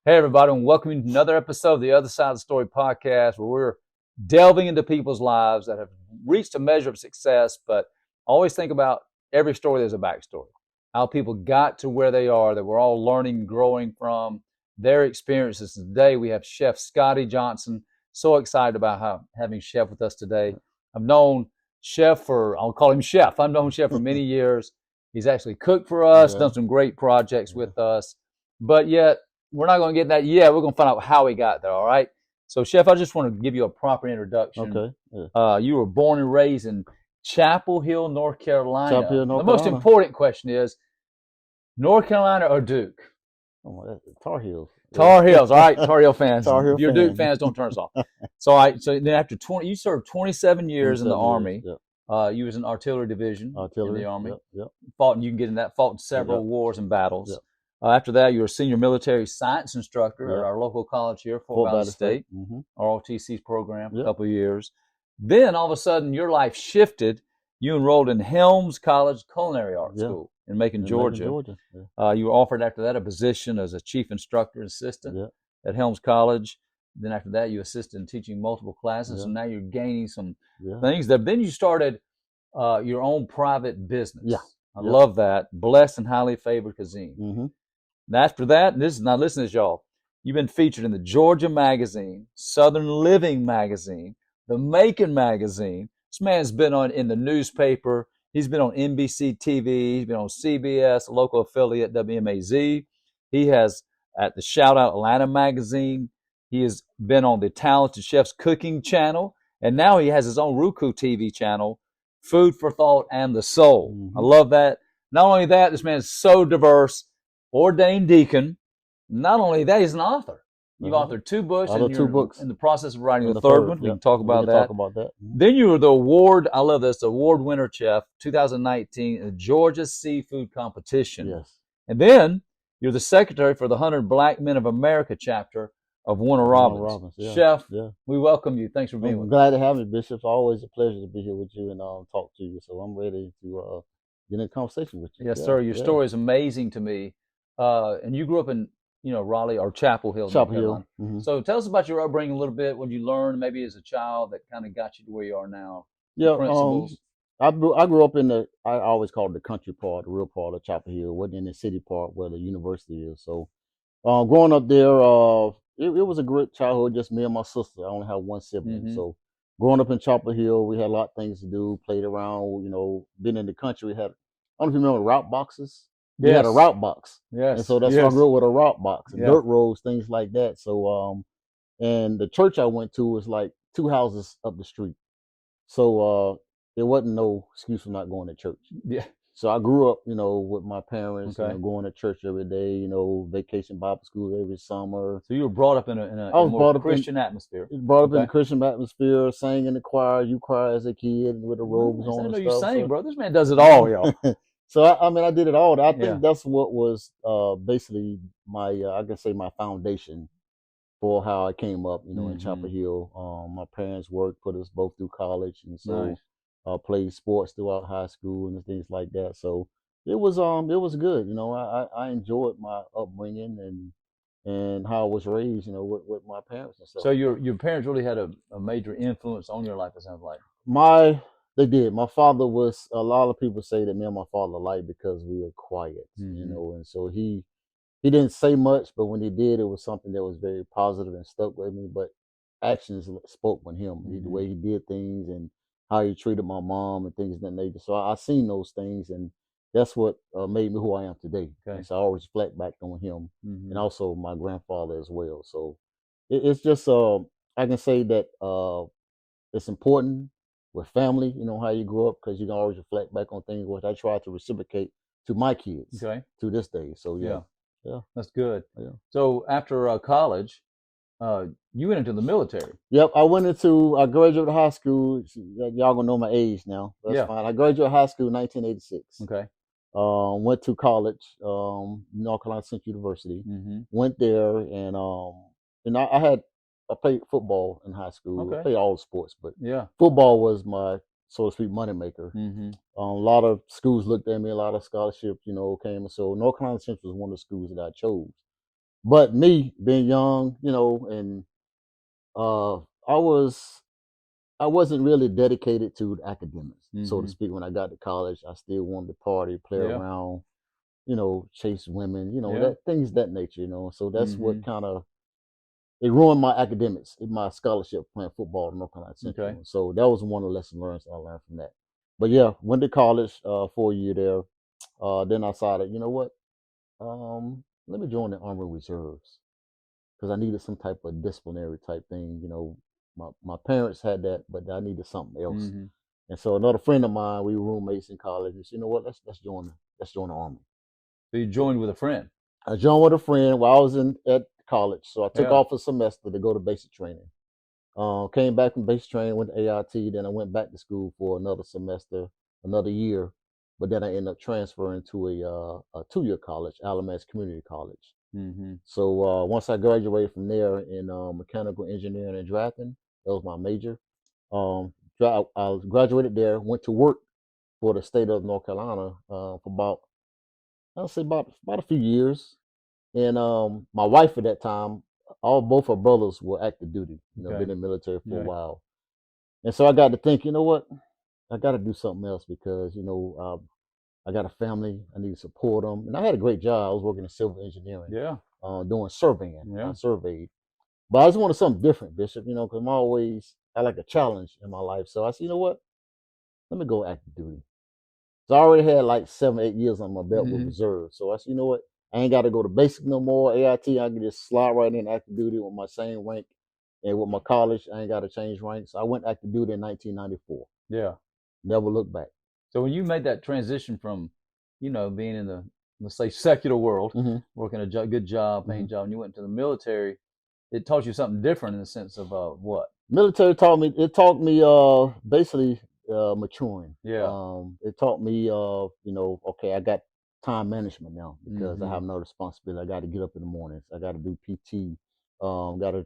Hey, everybody, and welcome to another episode of the Other Side of the Story podcast, where we're delving into people's lives that have reached a measure of success. But always think about every story, there's a backstory. How people got to where they are, that we're all learning and growing from their experiences. Today, we have Chef Scottie Johnson. So excited about having Chef with us today. I've known Chef I'll call him Chef. I've known Chef for many years. He's actually cooked for us, done some great projects with us. But yet, we're not going to get that yet. We're going to find out how he got there, all right? So, Chef, I just want to give you a proper introduction. Okay. Yeah. You were born and raised in Chapel Hill, North Carolina. Chapel Hill, North The most Carolina. important question is, North Carolina or Duke? Oh, that's Tar Heels. Tar Heels, all right, Tar Heel fans. Tar Heel if you're fan. Duke fans, don't turn us off. So then after you served 27 years in the 27 Army. years, You was in artillery division in the Army. Yep. Fought, and you can get in that, fought in several wars and battles. Yep. After that, you were a senior military science instructor Yep. at our local college here, Fort Valley State, Mm-hmm. ROTC's program, Yep. a couple of years. Then, all of a sudden, your life shifted. You enrolled in Helms College Culinary Arts School in Macon, Georgia. Yeah. You were offered after that a position as a chief instructor assistant at Helms College. Then after that, you assisted in teaching multiple classes, and now you're gaining some things. Then you started your own private business. Yeah. I love that. Blessed and Highly Favored Cuisine. Mm-hmm. And after that, now listen to this, y'all. You've been featured in the Georgia Magazine, Southern Living Magazine, the Macon Magazine. This man's been in the newspaper. He's been on NBC TV. He's been on CBS, a local affiliate, WMAZ. He has at the Shout Out Atlanta Magazine. He has been on the Talented Chefs Cooking Channel. And now he has his own Roku TV channel, Food for Thought and the Soul. Mm-hmm. I love that. Not only that, this man is so diverse, ordained deacon. Not only that, he's an author. You've authored two books, and you're in the process of writing the third one. We can talk about that. Mm-hmm. Then you were the award winner chef, 2019, in the Georgia Seafood Competition. Yes. And then you're the secretary for the 100 Black Men of America chapter of Warner Robins. Chef, we welcome you. Thanks for being with us. I'm glad to have you, Bishop. It's always a pleasure to be here with you and talk to you. So I'm ready to get in a conversation with you. Yes, sir. Your story is amazing to me. And you grew up in Raleigh or Chapel Hill. Chapel Hill. Mm-hmm. So tell us about your upbringing a little bit. What you learned maybe as a child that kind of got you to where you are now. Yeah. Principles. I grew up in I always called it the country part, the real part of Chapel Hill. It wasn't in the city part where the university is. So growing up there, it was a great childhood, just me and my sister. I only have one sibling. Mm-hmm. So growing up in Chapel Hill, we had a lot of things to do, played around, been in the country. I don't know if you remember route boxes. We had a route box. Yes. And so that's why I grew up with a route box and dirt roads, things like that. So, and the church I went to was like 2 houses up the street. So, there wasn't no excuse for not going to church. Yeah. So I grew up, with my parents, going to church every day, vacation Bible school every summer. So you were brought up in a more Christian atmosphere. Brought up in a Christian atmosphere, sang in the choir, you choir as a kid with the robes on and stuff. You sang, bro. This man does it all, y'all. So I did it all. I think that's what was basically my I can say my foundation for how I came up, in Chapel Hill. My parents worked, put us both through college, and so played sports throughout high school and things like that. So it was good. I enjoyed my upbringing and how I was raised, with my parents and stuff. So your parents really had a major influence on your life, it sounds like. They did. My father was, a lot of people say that me and my father alike because we were quiet, and so he didn't say much, but when he did, it was something that was very positive and stuck with me. But actions spoke with him, the way he did things and how he treated my mom and things of that nature. So I seen those things, and that's what made me who I am today. Okay. So I always reflect back on him, and also my grandfather as well. So it's just, I can say that it's important with family, how you grow up, because you can always reflect back on things, which I try to reciprocate to my kids to this day. So yeah, that's good. Yeah. So after college, you went into the military. Yep, I graduated high school. Y'all gonna know my age now. That's fine. I graduated high school in 1986. Okay. Went to college, North Carolina Central University. Went there, and I played football in high school. Okay. I played all the sports, but football was my, so to speak, moneymaker. A lot of schools looked at me, a lot of scholarships, came. So North Carolina Central was one of the schools that I chose. But me being young, and uh, I wasn't really dedicated to the academics, so to speak. When I got to college, I still wanted to party, play Yeah. around, chase women, Yeah. that things that nature, So that's what Mm-hmm. kind of it ruined my academics, my scholarship playing football at North Carolina Central. Okay. And so that was one of the lessons learned I learned from that. But yeah, went to college for a year there. Then I decided, you know what? Let me join the Army Reserves because I needed some type of disciplinary type thing. My parents had that, but I needed something else. Mm-hmm. And so another friend of mine, we were roommates in college. He said, you know what? Let's join the Army. So you joined with a friend. I joined with a friend while I was at college. So I took Yeah. off a semester to go to basic training. Came back from basic training, went to AIT. Then I went back to school for another semester, another year. But then I ended up transferring to a 2-year college, Alamance Community College. Mm-hmm. So once I graduated from there in mechanical engineering and drafting, that was my major. I graduated there, went to work for the state of North Carolina for about, I'll say about a few years. And my wife at that time, both her brothers were active duty, Okay. been in the military for a Okay. while. And so I got to think, you know what? I got to do something else because, I got a family. I need to support them. And I had a great job. I was working in civil engineering, Yeah. doing surveying. I Yeah. surveyed. But I just wanted something different, Bishop, because I like a challenge in my life. So I said, you know what? Let me go active duty. So I already had like 7, 8 years on my belt with Mm-hmm. reserve. So I said, you know what? I ain't got to go to basic no more. AIT, I can just slide right in active duty with my same rank. And with my college, I ain't got to change ranks. So I went active duty in 1994. Yeah. Never looked back. So when you made that transition from, being in the, let's say, secular world, Mm-hmm. working a good job, Mm-hmm. paying job, and you went into the military, it taught you something different in the sense of what? Military taught me basically maturing. Yeah. It taught me okay, I got time management now because I Mm-hmm. have no responsibility. I got to get up in the mornings. I got to do PT. Got to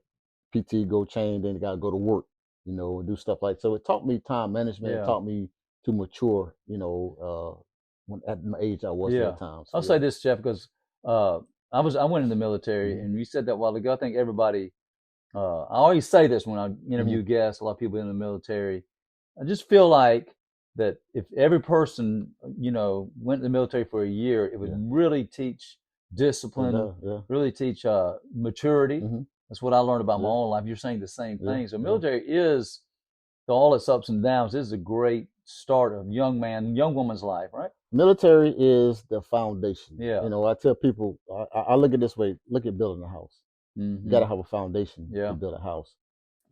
PT, go change, then got to go to work. And do stuff like so. It taught me time management. It Yeah. taught me to mature. When at my age I was at Yeah. that time. So I'll say this, Jeff, because uh, I went in the military, hmm and you said that a while ago. I think everybody. I always say this when I hmm interview guests. A lot of people in the military. I just feel like that if every person, went in the military for a year, it would yeah, really teach it discipline, does. Yeah. really teach maturity. hmm That's what I learned about my Yeah. own life. You're saying the same Yeah. thing. So Yeah. military is, to all its ups and downs, is a great start of young woman's life, right? Military is the foundation. Yeah. I tell people, I look at it this way: look at building a house. You got Mm-hmm. to have a foundation to Yeah. build a house.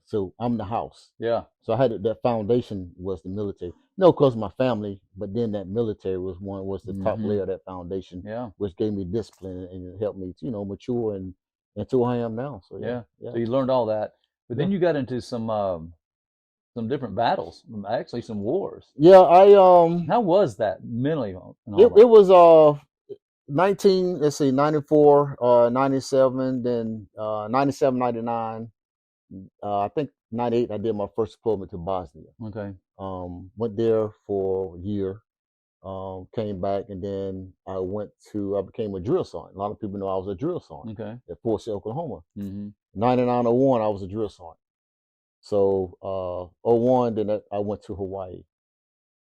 So I'm the house. Yeah. So I had that foundation was the military. No, because my family, but then that military was the top Mm-hmm. layer of that foundation, Yeah. which gave me discipline and it helped me, to, mature and into who I am now. So yeah, Yeah. yeah, So you learned all that, but yeah, then you got into some different battles, actually some wars. yeah. How was that mentally and all It that? was 19, let's see, 94, 97, then 97, 99. I think 98, I did my first deployment to Bosnia. Okay. Went there for a year, came back, and then I became a drill sergeant. A lot of people know I was a drill sergeant Okay. at Fort Sill, Oklahoma. Mm-hmm. 9901, I was a drill sergeant. So, '01, then I went to Hawaii.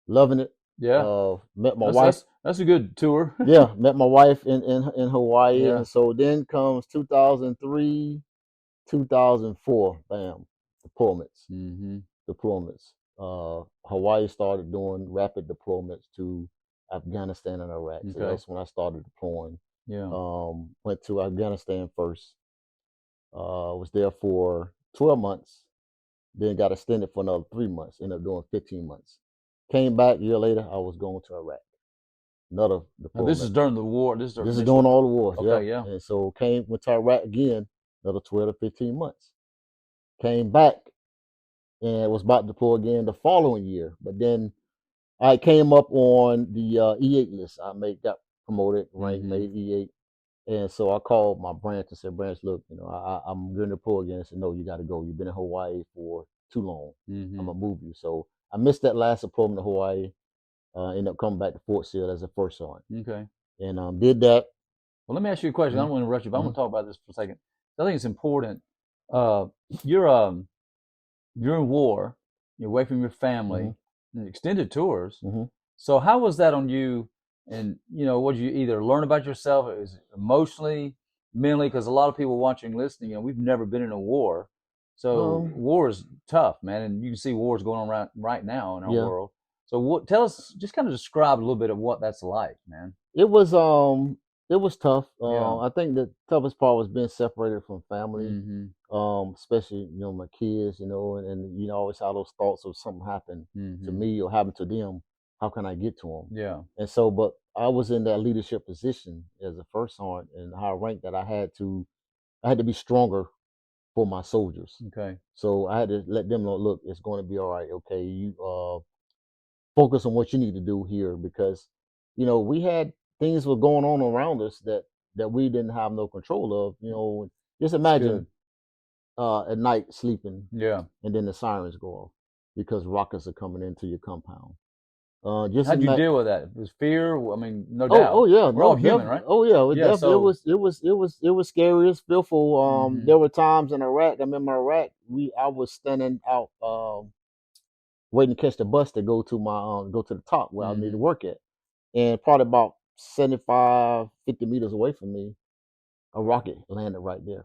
Loving it. Yeah. Met my That's wife. that's that's a good tour. Yeah, met my wife in Hawaii. Yeah. And so then comes 2003, 2004, bam, deployments. Mm-hmm. deployments. Hawaii started doing rapid deployments to Afghanistan and Iraq. So Okay. that's when I started deploying. Yeah. Went to Afghanistan first. Was there for 12 months. Then got extended for another 3 months. Ended up doing 15 months. Came back a year later. I was going to Iraq. Another Now this is deployment. during the war. This is This is initially. doing all the wars. Yeah. Okay. Yeah. And so went to Iraq again. Another 12 to 15 months. Came back and was about to deploy again the following year. But then I came up on the E8 list. Got promoted, ranked, Mm-hmm. made E8. And so I called my branch and said, Branch, look, I'm going to deploy again. I said, no, you got to go. You've been in Hawaii for too long. I'm Mm-hmm. going to move you. So I missed that last deployment to Hawaii. Ended up coming back to Fort Sill as a first sergeant. Okay. And did that. Well, let me ask you a question. I don't want to interrupt you, but I'm Mm-hmm. going to talk about this for a second. I think it's important. Uh, you're in war. You're away from your family, and extended tours. Mm-hmm. So how was that on you? And what did you either learn about yourself, is it emotionally, mentally? Because a lot of people watching, listening, we've never been in a war, so war is tough, man. And you can see wars going on right now in our Yeah. world. So tell us, just kind of describe a little bit of what that's like, man. It was tough. Yeah. I think the toughest part was being separated from family. Mm-hmm. Especially my kids, and always have those thoughts of something happened to Mm-hmm. me or happened to them. How can I get to them? Yeah. And so, but I was in that leadership position as a first sergeant and high rank that I had to be stronger for my soldiers. Okay. So I had to let them know, look, it's going to be all right. Okay, you focus on what you need to do here, because we had things were going on around us that we didn't have no control of. Just imagine at night sleeping, Yeah. and then the sirens go off because rockets are coming into your compound. How'd you deal with that? It was fear? I mean, no Oh, doubt. yeah, We're all human, right? Oh yeah, Yeah, it was scary. It was fearful. Mhm. There were times in Iraq. I remember Iraq. I was standing out, waiting to catch the bus to go to go to the top where I need to work at, and probably about 75, 50 meters away from me, a rocket landed right there.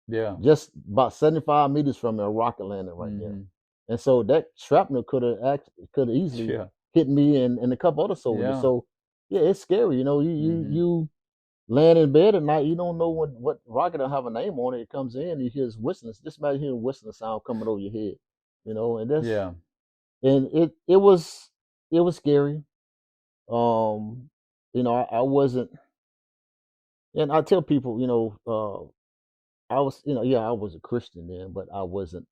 Yeah. Just about 75 meters from me, a rocket landed right there. And so that shrapnel could have easily hit me and a couple other soldiers. Yeah. So yeah, it's scary. You land in bed at night, you don't know what rocket will have a name on it. It comes in, you hear whistling. Just imagine hearing whistling sound coming over your head. And that's and it was scary. I wasn't, and I tell people, I was, I was a Christian then, but I wasn't,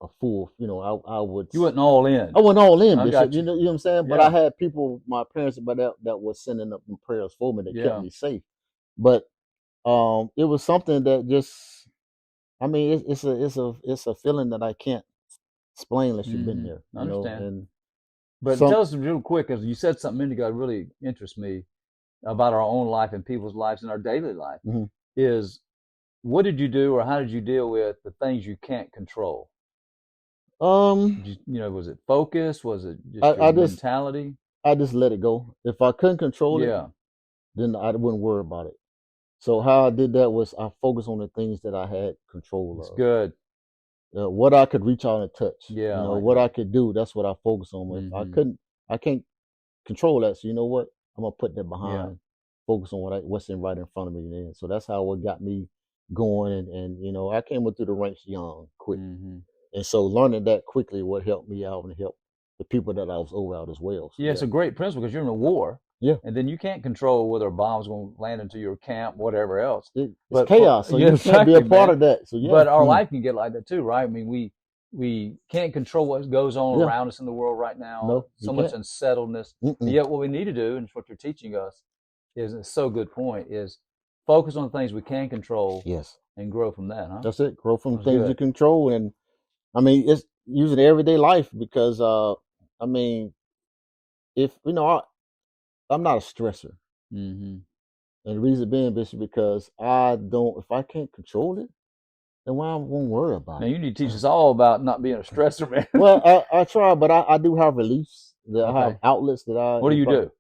a fool. I would. You wasn't all in. I wasn't all in, I Bishop. got You you. know what I'm saying? But Yeah. I had people, my parents, but that was sending up them prayers for me that Yeah. kept me safe. But it was something that just, I mean, it's a feeling that I can't explain unless you've been there. I understand. But tell us real quick, because you said something a minute ago that really interests me about our own life and people's lives in our daily life. Is what did you do, or how did you deal with the things you can't control? Was it focus? Was it just your mentality? I just let it go. If I couldn't control it, then I wouldn't worry about it. So how I did that was I focused on the things that I had control of. It's good. What I could reach out and touch. Yeah. What I could do. That's what I focus on. If I can't control that. So you know what? I'm gonna put that behind. Focus on what's right in front of me. Then. So that's how it got me going. And I came up through the ranks young, quick. And so learning that quickly what helped me out and helped the people that I was over out as well. So, it's a great principle, because you're in a war. Yeah. And then you can't control whether a bomb's going to land into your camp, whatever else. It's chaos. So you can't be a part of that. So But our life can get like that too, right? I mean, we can't control what goes on around us in the world right now. No, so much unsettledness. Yet what we need to do, and it's what you're teaching us, is a so good point, is focus on the things we can control. Yes. And grow from that, huh? That's it. Grow from things you control. And I mean, it's using everyday life, because I mean, if I'm not a stressor. And the reason being, Bishop, because if I can't control it, then why I won't worry about it. Now you need to teach us all about not being a stressor, man. Well, I try, but I do have reliefs. I have outlets that I. What do you do?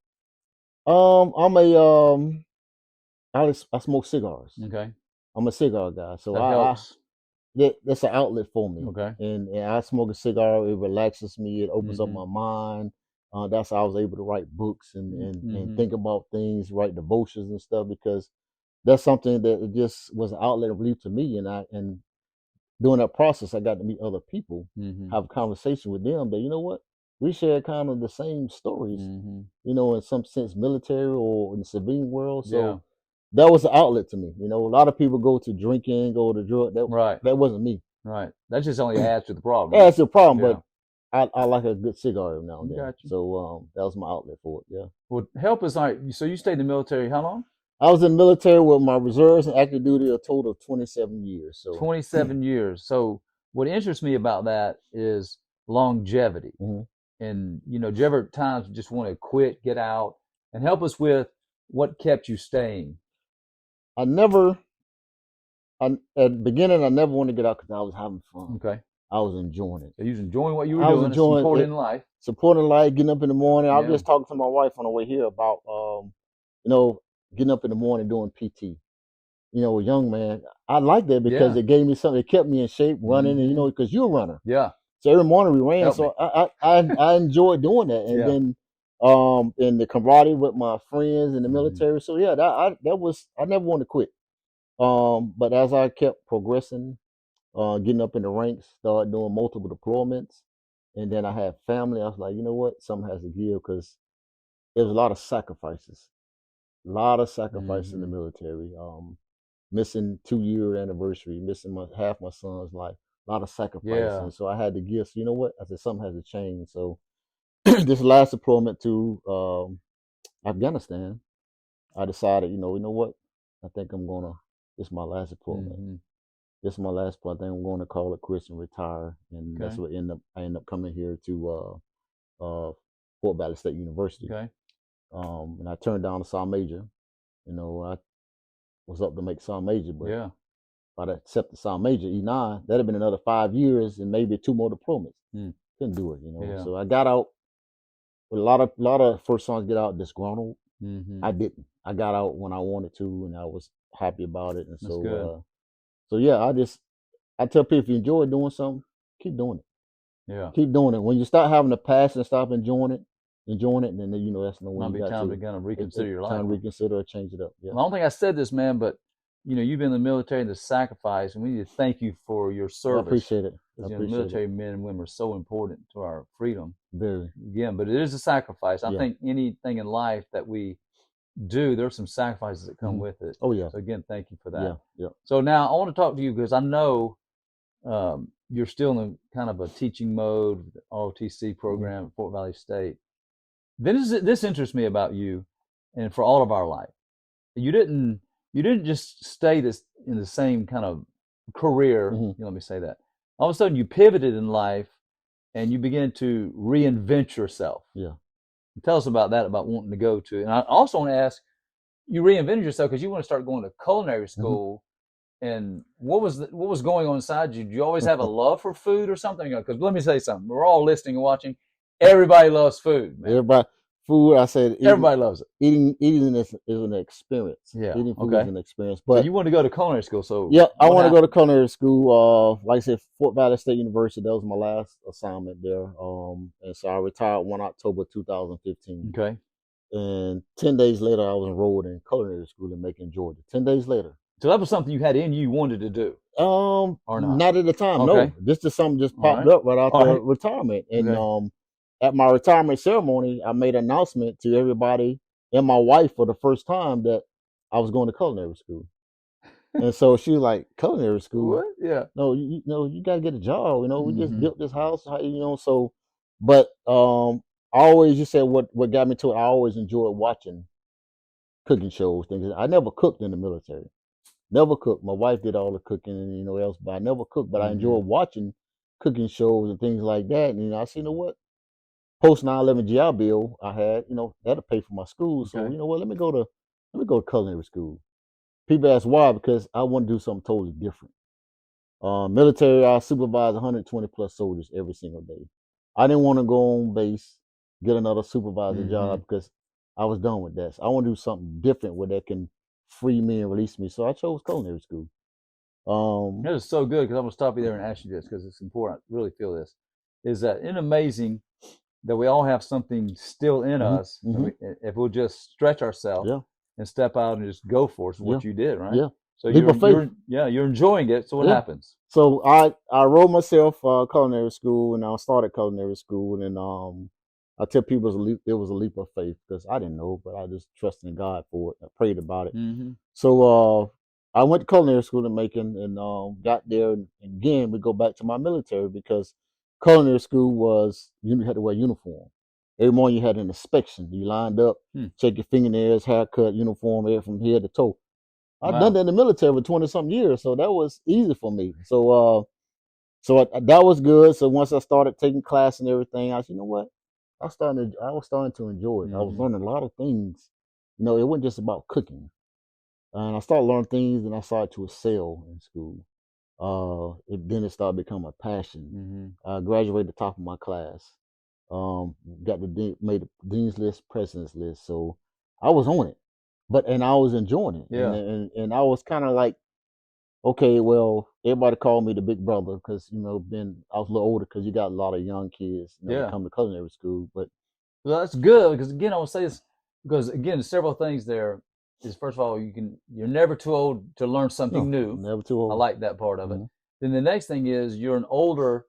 I smoke cigars. Okay. I'm a cigar guy, so that helps. That's an outlet for me. Okay. And I smoke a cigar. It relaxes me. It opens up my mind. That's how I was able to write books and think about things, write devotions and stuff, because that's something that just was an outlet of relief to me. And during that process, I got to meet other people, have a conversation with them that, you know what, we share kind of the same stories, in some sense, military or in the civilian world. So that was an outlet to me. A lot of people go to drinking, go to drug. That wasn't me. Right. That just only adds to the problem. That's the problem, but I like a good cigar every now and then. Gotcha. So that was my outlet for it. Yeah. Well, help us. So you stayed in the military how long? I was in the military with my reserves and active duty a total of 27 years. So 27 years. So what interests me about that is longevity. And do you ever at times just want to quit, get out, and help us with what kept you staying? I never. At the beginning, I never wanted to get out because I was having fun. Okay. I was enjoying it. So you was enjoying what you were I was doing, enjoying supporting it, life. supporting life, getting up in the morning. I was Yeah. just talking to my wife on the way here about, getting up in the morning doing PT. A young man. I like that because Yeah. it gave me something. It kept me in shape, running, and Mhm. because you're a runner. Yeah. So every morning we ran. Help me. So I enjoyed doing that, and Yeah. then in the camaraderie with my friends in the Mhm. military. So yeah, that was I never wanted to quit. But as I kept progressing, getting up in the ranks, started doing multiple deployments, and then I had family. I was like, you know what, something has to give because there's a lot of sacrifices, in the Mhm. military. Missing 2 year anniversary, missing half my son's life, a lot of sacrifice, Yeah. and so I had to give. So you know what, I said something has to change. So this last deployment to Afghanistan, I decided, you know what, I think I'm gonna. This is my last deployment. Mhm. This is my last part. I think I'm going to call it quits and retire, and that's Okay. what I end up coming here to Fort Valley State University. Okay. And I turned down the Sergeant Major. I was up to make Sergeant Major, but Yeah. if I'd accepted Sergeant Major E9, that'd have been another 5 years and maybe 2 more diplomas. Mm. Couldn't do it, Yeah. So I got out with a lot of first sons get out disgruntled. Mhm. I didn't. I got out when I wanted to, and I was happy about it. And That's good. so yeah, I tell people if you enjoy doing something, keep doing it. Yeah. Keep doing it. When you start having a passion, stop enjoying it, and then that's when Might you be got time to to kind of reconsider your time life. to reconsider or change it up. Yeah, I don't think I said this, man, but you've been in the military and the sacrifice, and we need to thank you for your I service appreciate it. I because appreciate military it men and women are so important to our freedom. very. Again, but it is a sacrifice. I Yeah. think anything in life that we do, there's some sacrifices that come Hmm. with it. Oh yeah. So again, thank you for that. Yeah. Yeah. So now I want to talk to you because I know you're still in kind of a teaching mode, with the ROTC program at Fort Valley State. This interests me about you, and for all of our life. You didn't just stay this in the same kind of career. Hmm. Let me say that. All of a sudden, you pivoted in life, and you began to reinvent yourself. Yeah. Tell us about that, about wanting to go to. And I also want to ask, you reinvented yourself because you want to start going to culinary Hmm. school. And what was going on inside you? Did you always have a love for food or something? Because let me say something. We're all listening and watching. Everybody loves food, man. Everybody, food. I said Everybody loves it. Eating is an experience. Yeah. Eating food is Okay. an experience. So But you want to go to culinary school? So yeah, I what want to go to happened? culinary school. Like I said, Fort Valley State University. That was my last assignment there. And so I retired 1 October 2015. Okay. And 10 days later, I was enrolled in culinary school in Macon, Georgia. 10 days later. So that was something you had in you wanted to do, or not? Not at the time. Okay. No, this is something just All popped right. up right All after right. retirement. And Okay. at my retirement ceremony, I made an announcement to everybody and my wife for the first time that I was going to culinary school. And so she was like, "Culinary school? What? Yeah. No, you got to get a job. We just Mm-hmm. built this house. So, but I always just said what got me to it. I always enjoyed watching cooking shows, things. I never cooked in the military. Never cooked. My wife did all the cooking and else, but I never cooked. But I Mm-hmm. enjoyed watching cooking shows and things like that. And I see, post 9/11 GI Bill I had, that'll pay for my school. So Okay. let me go to culinary school. People ask why, because I want to do something totally different. Military, I supervise 120 plus soldiers every single day. I didn't want to go on base, get another supervisor Mm-hmm. job because I was done with that. So I want to do something different where they can free me and release me. So I chose culinary school. This is so good because I'm going to stop you there and ask you this because it's important. I really feel this. Is that isn't it amazing that we all have something still in Mhm, us? mhm. If we'll just stretch ourselves Yeah, and step out and just go for it, is yeah, what you did, right? yeah. So Leap of faith. you're enjoying it. So what Yeah. happens? So I wrote myself culinary school, and I started culinary school, and I tell people it was a leap of faith because I didn't know, but I just trusted in God for it. I prayed about it. Mm-hmm. So I went to culinary school in Macon, and got there. And again, we go back to my military because culinary school was you had to wear uniform. Every morning you had an inspection. You lined up, check your fingernails, haircut, uniform, everything from head to toe. I've done that in the military for 20-something years, so that was easy for me. That was good. So once I started taking class and everything, I said, you know what? I was starting to enjoy it. I was Mm-hmm. learning a lot of things, it wasn't just about cooking. And I started learning things, and I started to excel in school. Then it started becoming a passion. Mm-hmm. I graduated the top of my class. Got made the dean's list, president's list. So I was on it, and I was enjoying it. Yeah. And I was kind of like, okay, well, everybody called me the big brother because I was a little older because you got a lot of young kids that come to culinary school. But well, that's good because again, I will say this because again, several things there. Is first of all, you're never too old to learn something new. Never too old. I like that part of it. Then the next thing is you're an older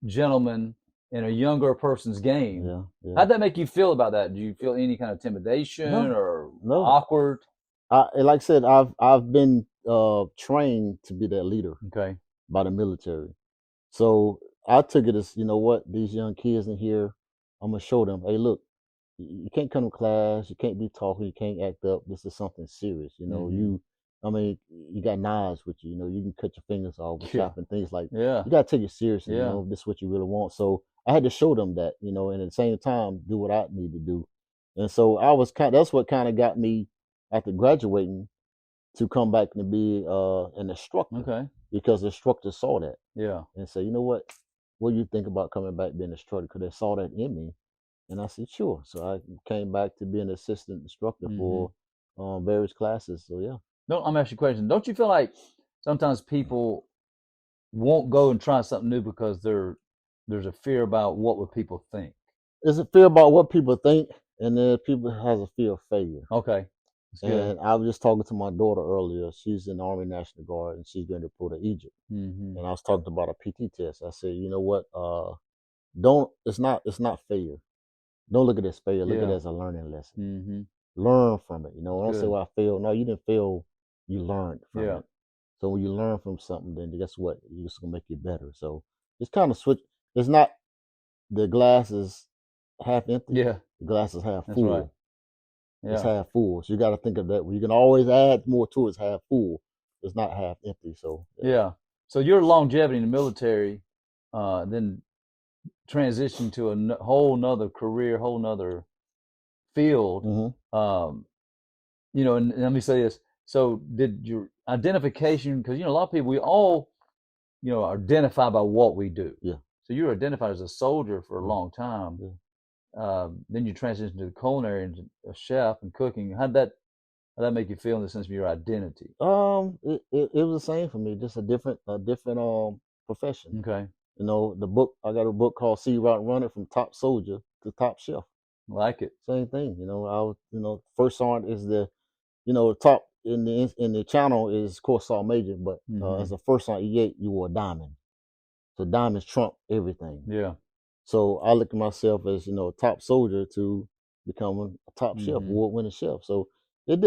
gentleman in a younger person's game. Yeah. How'd that make you feel about that? Do you feel any kind of intimidation or awkward? Like I said, I've been trained to be that leader. Okay. By the military. So I took it as, you know what, these young kids in here, I'm gonna show them, hey, look, you can't come to class, you can't be talking, you can't act up. This is something serious. You got knives with you. You can cut your fingers off with chopping things like. Yeah. You gotta take it seriously. This is what you really want. So I had to show them that, and at the same time do what I need to do. And so that's what kind of got me after graduating to come back and be an instructor. Okay. Because the instructor saw that. Yeah. And said, you know what do you think about coming back being an instructor? Because they saw that in me. And I said, sure. So I came back to be an assistant instructor for various classes. So yeah. No, I'm asking you a question. Don't you feel like sometimes people won't go and try something new because there's a fear about what would people think? There's a fear about what people think, and then people has a fear of failure. Okay. And I was just talking to my daughter earlier. She's in the Army National Guard, and she's going to go to Egypt. And I was talking about a PT test. I said, you know what? It's not failure. Don't look at it as failure. Look at it as a learning lesson. Learn from it. I don't say, well, I failed. No, you didn't fail. You learned from it. So when you learn from something, then guess what? You're just gonna make you better. So it's kind of switch. It's not the glass is half empty. Yeah. The glass is half That's full. right. Yeah. It's half full. So you got to think of that. You can always add more to it. It's half full. It's not half empty. So yeah. So your longevity in the military, then transition to a whole nother career, whole nother field. And let me say this. So did your identification, because a lot of people, we all are identified by what we do. Yeah. So you were identified as a soldier for a long time. Yeah. Then you transitioned to the culinary and a chef and cooking. How'd that make you feel in the sense of your identity? It was the same for me, just a different profession. Okay. The book, I got a book called Sea Route Runner, from top soldier to top chef. Like it. Same thing. I was, first sergeant is the top in the channel is of course sergeant major, but as a first sergeant you wore a diamond. So diamonds trump everything. Yeah. So I look at myself as, a top soldier to become a top chef, award-winning chef. So it's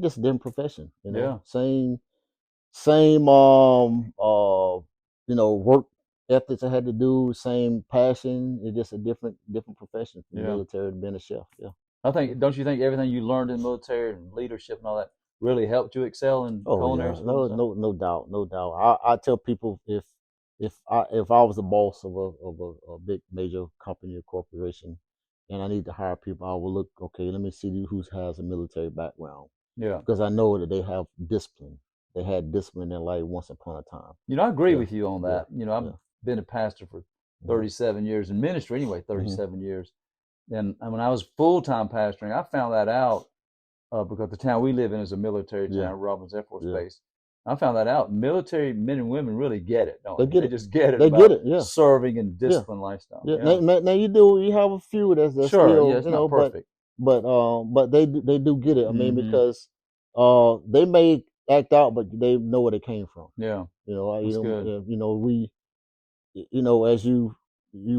just a different profession, Yeah. Same work ethics I had to do, same passion. It's just a different profession from the military to being a chef. Yeah. Don't you think everything you learned in the military and leadership and all that really helped you excel in culinary school? No doubt. I tell people if I was the boss of a big major company or corporation, and I need to hire people, I will look, okay, let me see who has a military background. Yeah. Because I know that they have discipline. They had discipline in life once upon a time. I agree with you on that. I've been a pastor for 37 years, in ministry anyway, 37 years. And when I was full-time pastoring, I found that out because the town we live in is a military town, Robbins Air Force Base. I found that out. Military men and women really get it, don't they? They just get it. They get it, yeah. Serving and discipline lifestyle. Yeah. Now you have a few that's sure, still, it's not perfect. But they do get it. I mean, because they may act out, but they know where they came from. Yeah. That's good. As you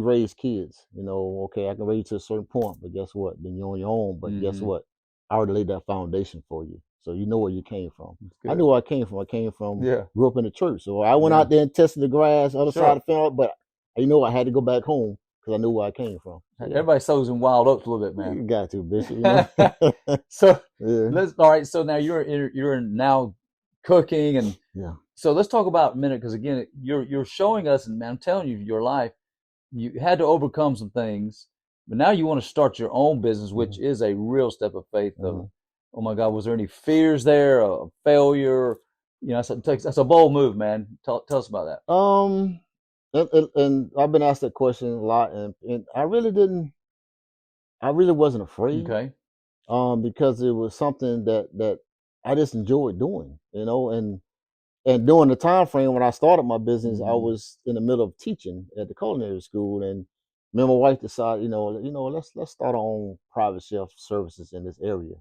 raise kids, okay, I can raise you to a certain point, but guess what? Then you're on your own. But guess what? I already laid that foundation for you. So you know where you came from. I knew where I came from. Grew up in the church. So I went out there and tested the grass, other side of the fence, but I had to go back home because I knew where I came from. So, everybody sows in wild oats a little bit, man. You got to, Bishop. So all right. So now you're now cooking, and so let's talk about a minute, because again, you're showing us, and man, I'm telling you, your life, you had to overcome some things. But now you want to start your own business, which Mm-hmm. is a real step of faith. Mm-hmm. Oh my God, was there any fears there of failure? You know, that's a bold move, man. Tell us about that. And I've been asked that question a lot, and I really wasn't afraid, Okay. because it was something that I just enjoyed doing, and during the time frame when I started my business, I was in the middle of teaching at the culinary school, and me and my wife decided, let's start our own private chef services in this area,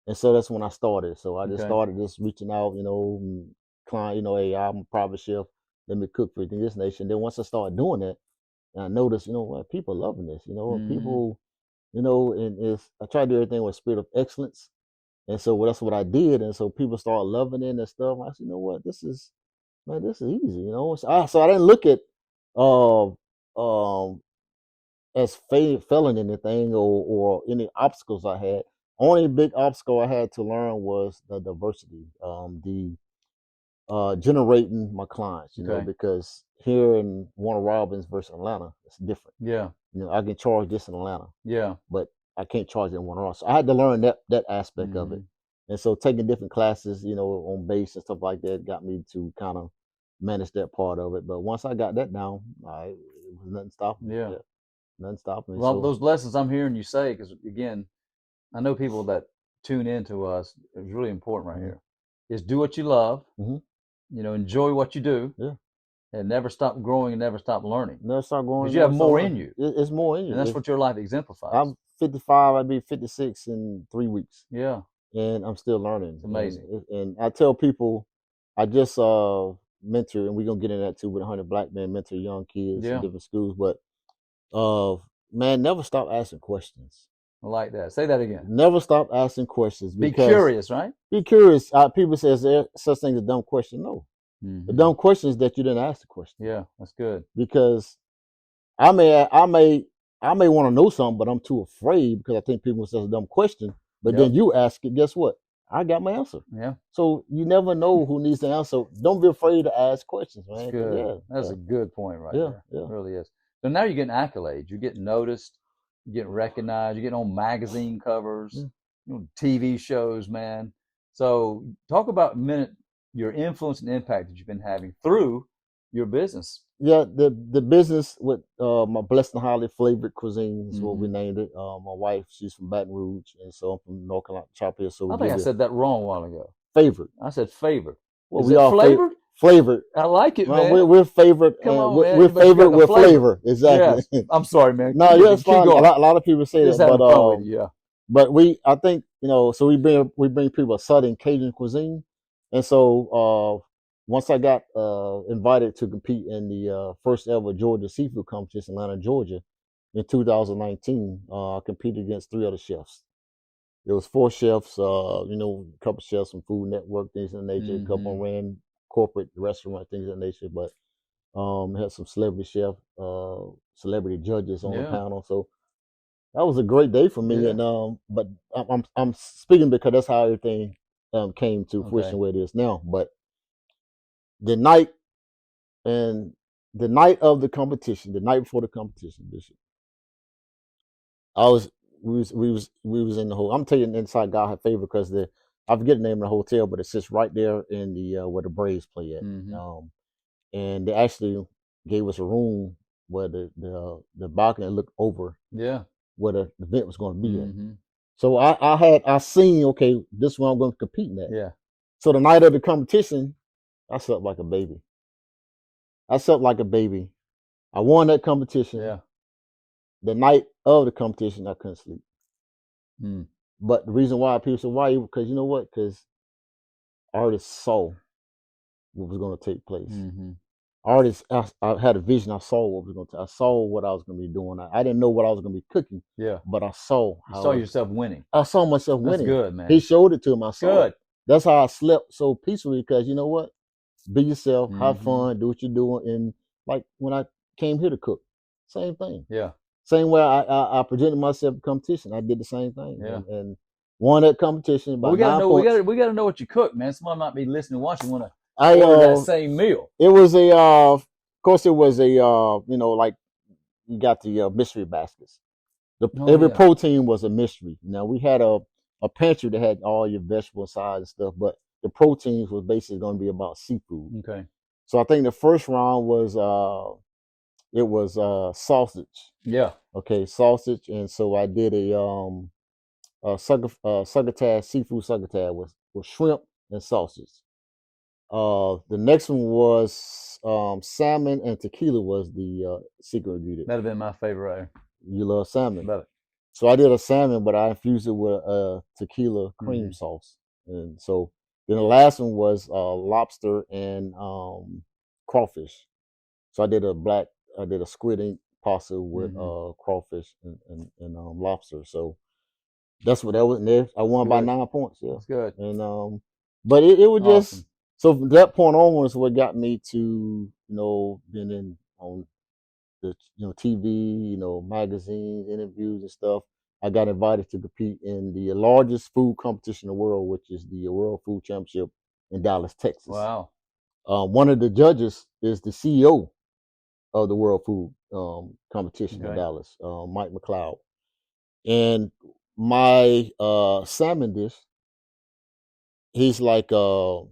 and so that's when I started. So I just Okay. started just reaching out, and client, hey, I'm a private chef. Let me cook for this nation. Then once I started doing that, and I noticed, what people loving this, people, and it's I try to do everything with a spirit of excellence. And so that's what I did. And so people started loving it and stuff. I said, you know what, this is easy, So I didn't look at uh um as failing anything or any obstacles I had. Only big obstacle I had to learn was the diversity, the generating my clients, Okay. because here in Warner Robins versus Atlanta, it's different. Yeah. I can charge this in Atlanta, Yeah. but I can't charge it in Warner Robins. So I had to learn that aspect of it. And so taking different classes, on base and stuff like that got me to kind of manage that part of it. But once I got that down, it was nothing stopping me. Yeah. Nothing stopping me. Well, So those lessons I'm hearing you say, because again, I know people that tune into us. It's really important right here. Is do what you love. Enjoy what you do. Yeah. And never stop growing and never stop learning. Never stop growing. Because you have more in you. It's more in you. And that's what your life exemplifies. I'm 55. I'll be 56 in 3 weeks. Yeah. And I'm still learning. It's amazing. And I tell people, I just mentor, and we're gonna get into that too, with 100 Black men mentor young kids in different schools. But man, never stop asking questions. I like that. Say that again. Never stop asking questions. Be curious, right? Be curious. People say, is there such thing as a dumb question? No. The dumb question is that you didn't ask the question. Yeah, that's good. Because I may want to know something, but I'm too afraid because I think people say it's a dumb question. But then you ask it, guess what? I got my answer. Yeah. So you never know who needs the answer. Don't be afraid to ask questions, man. That's good. Yeah, that's a good point right there. Yeah. It really is. So now you're getting accolades. You're getting noticed. You're getting recognized. You're getting on magazine covers, TV shows, man. So talk about a minute your influence and impact that you've been having through your business. Yeah, the business with my Blessed and Highly Flavored Cuisine is what we named it. My wife, she's from Baton Rouge, and so I'm from North Carolina, Chapel Hill. So I think I said that wrong a while ago. Favored. I said favored. Well, is it flavored? Flavored. I like it, man. We're favored. Come on, man. We're favored with flavor. Exactly. Yes. I'm sorry, man. No, it's fine. A lot of people say that, but I think so we bring people a Southern Cajun cuisine, and so once I got invited to compete in the first ever Georgia Seafood Competition in Atlanta, Georgia, in 2019, I competed against 3 other chefs. There was 4 chefs, a couple chefs from Food Network, things of that nature. A couple ran corporate restaurant, things of that nature. But had some celebrity chef, celebrity judges on the panel. So that was a great day for me. And but I'm speaking because that's how everything came to fruition where it is now. But the night of the competition, the night before the competition, Bishop, we was in the whole. I'm telling you, inside God had favor because I forget the name of the hotel, but it sits right there in the where the Braves play at. And they actually gave us a room where the balcony looked over where the event was going to be at. So I seen, okay, this is what I'm going to compete in at. Yeah. So the night of the competition, I slept like a baby. I won that competition. Yeah. The night of the competition, I couldn't sleep. But the reason why people say, why? Because you know what? Because I already saw what was going to take place. I had a vision. I saw what was going to. I saw what I was going to be doing. I didn't know what I was going to be cooking. Yeah. But I saw. You saw yourself winning. I saw myself winning. That's good, man. He showed it to me. I saw good. It. That's how I slept so peacefully. Because you know what? Be yourself. Have fun. Do what you're doing. And like when I came here to cook, same thing. Yeah. Same way I presented myself at competition. I did the same thing. Yeah. And won that competition. Well, we gotta know what you cook, man. Someone might be listening, watching, want to order that same meal. It was of course, it was like you got the mystery baskets. Every protein was a mystery. Now we had a pantry that had all your vegetable sides and stuff, but the proteins was basically going to be about seafood. Okay. So I think the first round was sausage. Yeah. Okay, sausage, and so I did succotash, seafood succotash with shrimp and sausage. The next one was salmon and tequila was the secret ingredient. That'd have been my favorite. You love salmon. Love it. So I did a salmon, but I infused it with tequila cream sauce. And so then the last one was lobster and crawfish. So I did a squid ink pasta with crawfish and lobster. So that's what that was. And there, I won by 9 points. Yeah, that's good. And but it was just so from that point onwards, what got me to being on the TV, magazines, interviews and stuff. I got invited to compete in the largest food competition in the world, which is the World Food Championship in Dallas, Texas. Wow. One of the judges is the CEO of the World Food competition in Dallas, Mike McLeod. And my salmon dish, he's like, what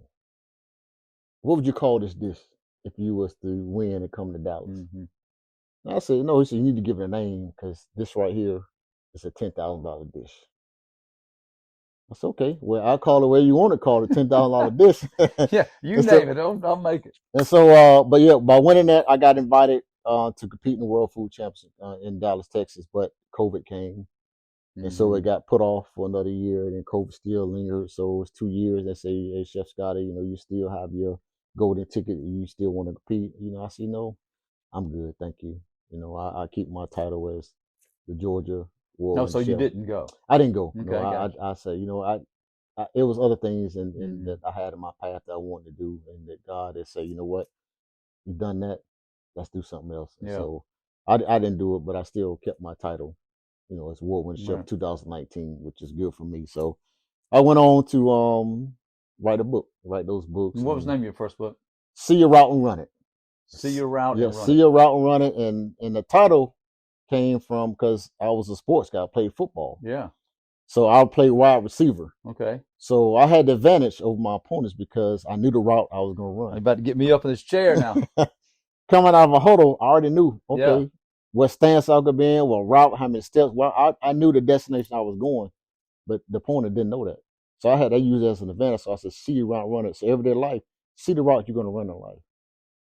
would you call this dish if you was to win and come to Dallas? I said, no, he said, you need to give it a name because this right here is a $10,000 dish. I said, okay, well, I'll call it where you want to call it, $10,000 dish. Yeah, you name it, I'll make it. And so, but yeah, by winning that, I got invited to compete in the World Food Championship in Dallas, Texas, but COVID came. And so it got put off for another year, and then COVID still lingered. So it was 2 years. They say, hey, Chef Scottie, you still have your golden ticket. You still want to compete. I said, no, I'm good. Thank you. I keep my title as the Georgia World. No, so you didn't go? I didn't go. Okay, no, I say, it was other things in that I had in my path that I wanted to do, and that God had said, you know what, you've done that. Let's do something else. Yeah. So I didn't do it, but I still kept my title, as World Winner Chef 2019, which is good for me. So I went on to write those books. And what was the name of your first book? See Your Route and Run It. See Your Route and Run It. See Your Route and Run It. And the title came from because I was a sports guy. I played football. Yeah. So I played wide receiver. Okay. So I had the advantage over my opponents because I knew the route I was going to run. You're about to get me up in this chair now. Coming out of a huddle, I already knew, what stance I could be in, what route, how many steps. Well, I knew the destination I was going, but the opponent didn't know that. So I used it as an advantage. So I said, see your route, run it. So everyday life, see the route you're going to run in life.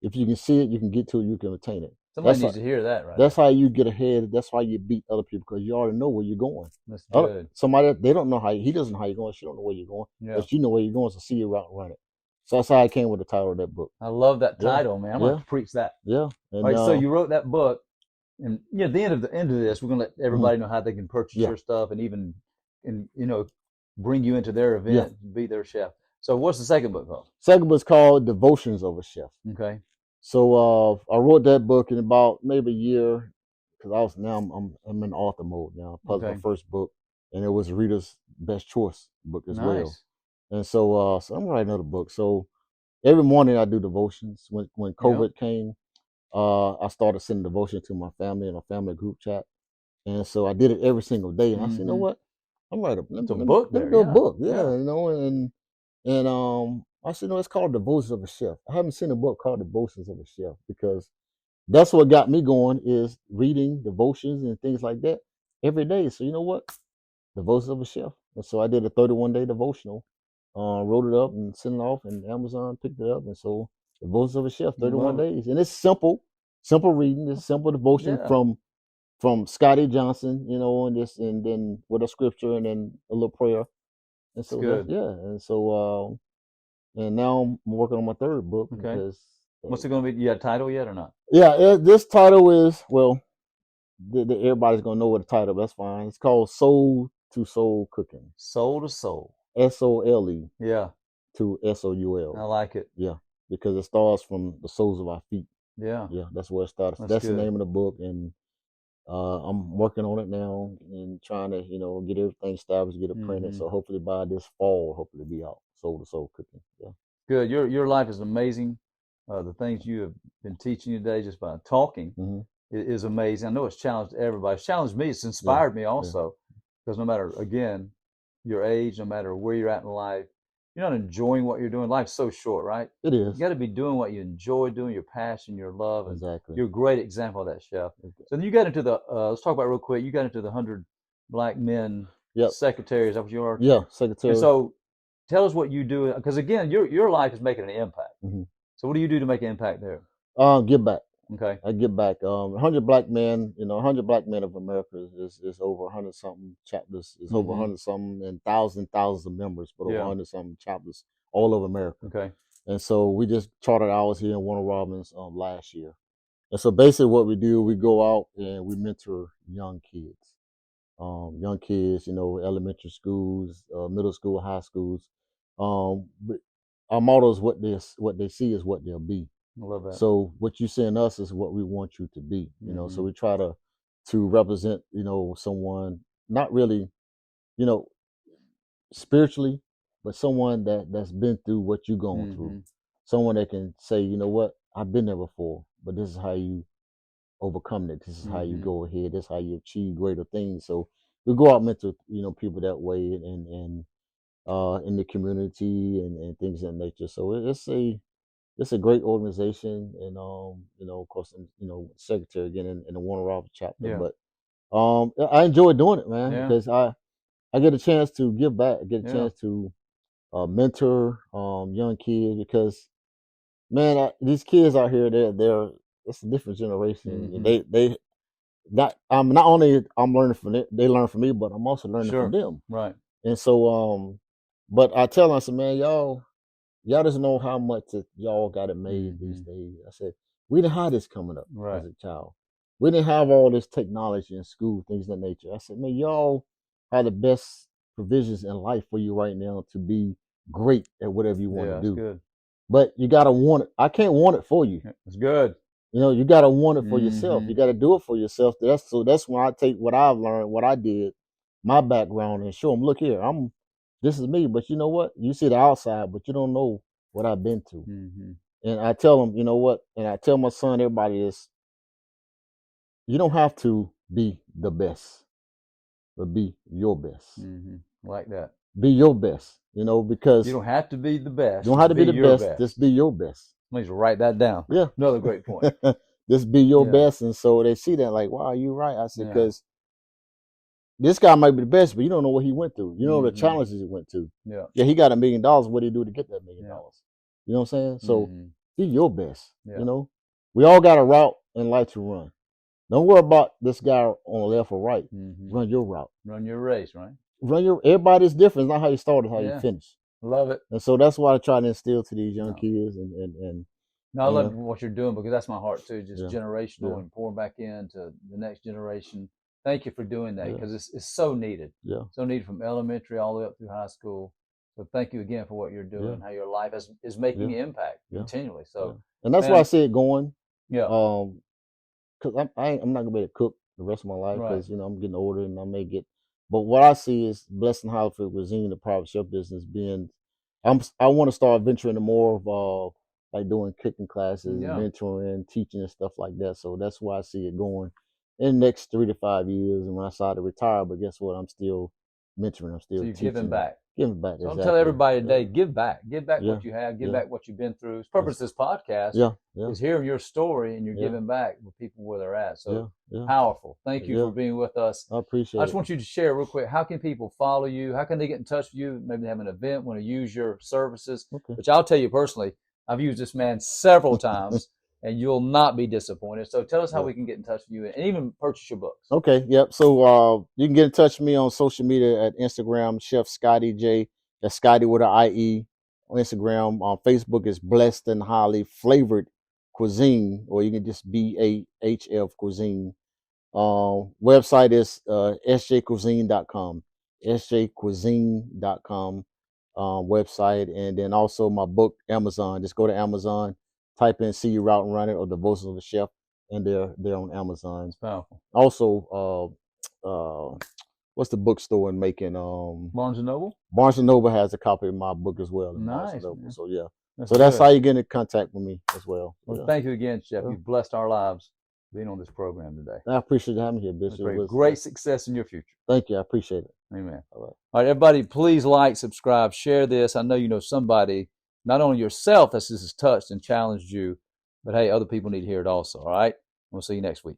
If you can see it, you can get to it, you can attain it. Somebody needs to hear that, right? That's how you get ahead. That's why you beat other people, because you already know where you're going. That's good. Somebody, they don't know he doesn't know how you're going. She don't know where you're going. Yeah. But you know where you're going, so see your route and run it. So that's how I came with the title of that book. I love that title, man. I'm going to preach that. Yeah. And, all right, so you wrote that book, and at the end of this, we're going to let everybody know how they can purchase your stuff and even, bring you into their event, be their chef. So what's the second book called? Second book's called Devotions of a Chef. Okay. So I wrote that book in about maybe a year, because I'm in author mode now. I published my first book, and it was Reader's Best Choice book as well. And so I'm writing another book. So every morning I do devotions. When COVID came, I started sending devotion to my family in a family group chat, and so I did it every single day. And I said, you know what, I'm writing a book. Let me do a book, and I said, no, it's called Devotions of a Chef. I haven't seen a book called Devotions of a Chef, because that's what got me going, is reading devotions and things like that every day. So you know what, Devotions of a Chef. And so I did a 31-day devotional, wrote it up and sent it off, and Amazon picked it up. And so Devotions of a Chef, 31 days. And it's simple reading. It's simple devotion from Scottie Johnson, and then with a scripture and then a little prayer. And so good. And so and now I'm working on my third book. Okay. Because, what's it going to be? You got a title yet or not? Yeah, this title is, everybody's going to know what the title is. That's fine. It's called Soul to Soul Cooking. Soul to Soul. SOLE. Yeah. To SOUL. I like it. Yeah, because it starts from the soles of our feet. Yeah. Yeah, that's where it starts. That's the name of the book, and I'm working on it now and trying to, get everything established, get it printed. So hopefully by this fall, hopefully it'll be out. Soul to Soul Cooking. Yeah. Good. Your life is amazing. The things you have been teaching today just by talking is amazing. I know it's challenged everybody. It's challenged me. It's Yeah, inspired me yeah, also, because no matter, again, your age, no matter where you're at in life, you're not enjoying what you're doing. Life's so short, right? it You is. got to be doing what you enjoy doing, your passion, your love, and Exactly. you're a great example of that, Chef. Okay. So then you got into the, let's talk about it real quick. You got into the 100 Black Men Yep. Secretaries. Is that what you are? Yeah, And secretary. so tell us what you do, because again, your life is making an impact. Hmm. So what do you do to make an impact there? Give back. Okay. I give back. 100 Black Men, 100 Black Men of America is over 100 something chapters. It's over 100 something and thousands of members, but over Yeah. 100 something chapters all over America. Okay. And so we just chartered ours here in Warner Robins last year. And so basically what we do, we go out and we mentor young kids. Elementary schools, middle school, high schools. But our motto is what they see is what they'll be. I love that. So what you see in us is what we want you to be. So we try to represent, someone not really, spiritually, but someone that's been through what you're going through. Someone that can say, you know what, I've been there before, but this is how you overcome it. This is how you go ahead. This is how you achieve greater things. So we go out and mentor, people that way and in the community and things of that nature. So it's a great organization, and of course, I'm secretary again in the Warner Robins chapter. Yeah. But I enjoy doing it, man, Yeah. because I get a chance to give back. I get a Yeah. chance to mentor young kids because, man, these kids out here, they're it's a different generation. They not only I'm learning from it, they learn from me, but I'm also learning Sure. from them. Right. And so but I tell them, I said, man, y'all just know how much y'all got it made these days. I said, we didn't have this coming up Right. as a child. We didn't have all this technology in school, things of that nature. I said, man, y'all have the best provisions in life for you right now to be great at whatever you want to do. Good. But you gotta want it. I can't want it for you. It's good. You gotta want it for yourself. You gotta do it for yourself. That's when I take what I've learned, what I did, my background, and show them, look here, this is me. But you know what? You see the outside, but you don't know what I've been to. And I tell them, you know what? And I tell my son, everybody is, you don't have to be the best, but be your best. Like that. Be your best, because you don't have to be the best. You don't have to be the best. Just be your best. Please write that down. Yeah. Another great point. Just be your best. And so they see that like, wow, you're right. I said, because this guy might be the best, but you don't know what he went through. You know the challenges he went to. Yeah, he got $1 million. What did he do to get that $1 million? You know what I'm saying? So be your best. We all got a route in life to run. Don't worry about this guy on the left or right. Run your route. Run your race, right? Everybody's different. It's not how you start, it's how you finish. Love it. And so that's why I try to instill to these young kids and no, I love what you're doing, because that's my heart too. Just generational and pouring back into the next generation. Thank you for doing that, because it's so needed. Yeah. So needed from elementary all the way up through high school. So thank you again for what you're doing, how your life is making an impact continually. So and that's why I see it going. Yeah. Because I'm not gonna be able to cook the rest of my life, because I'm getting older and I may get. But what I see is Blessing Hollywood Cuisine, the private chef business, being. I want to start venturing into more of like doing cooking classes, mentoring, teaching, and stuff like that. So that's why I see it going in the next 3 to 5 years. And when I decide to retire, but guess what? I'm still mentoring. I'm still teaching. Giving back. Giving back. So I'm telling everybody today, give back. Give back what you have. Give back what you've been through. The purpose of this podcast is hearing your story, and you're giving back with people where they're at. So powerful. Thank you for being with us. I appreciate it. I just want you to share real quick, how can people follow you? How can they get in touch with you? Maybe they have an event, want to use your services. Which I'll tell you personally, I've used this man several times. And you'll not be disappointed. So tell us how we can get in touch with you and even purchase your books. Okay, yep. So you can get in touch with me on social media at Instagram, Chef Scottie J. That's Scottie with an IE on Instagram. On Facebook is Blessed and Highly Flavored Cuisine, or you can just BAHF Cuisine. Website is sjcuisine.com. sjcuisine.com website. And then also my book, Amazon. Just go to Amazon. Type in "See You Route and Run It" or "The Voices of the Chef," and they're on Amazon. It's powerful. Also, what's the bookstore in Macon? Barnes and Noble. Barnes and Noble has a copy of my book as well. Nice. So yeah, that's how you get in contact with me as well. Well, thank you again, Chef. You've blessed our lives. being on this program today. I appreciate you having me here, Bishop. Great success in your future. Thank you. I appreciate it. Amen. All right, everybody, please like, subscribe, share this. I know you know somebody, not only yourself, that this has touched and challenged you, but hey, other people need to hear it also. All right. We'll see you next week.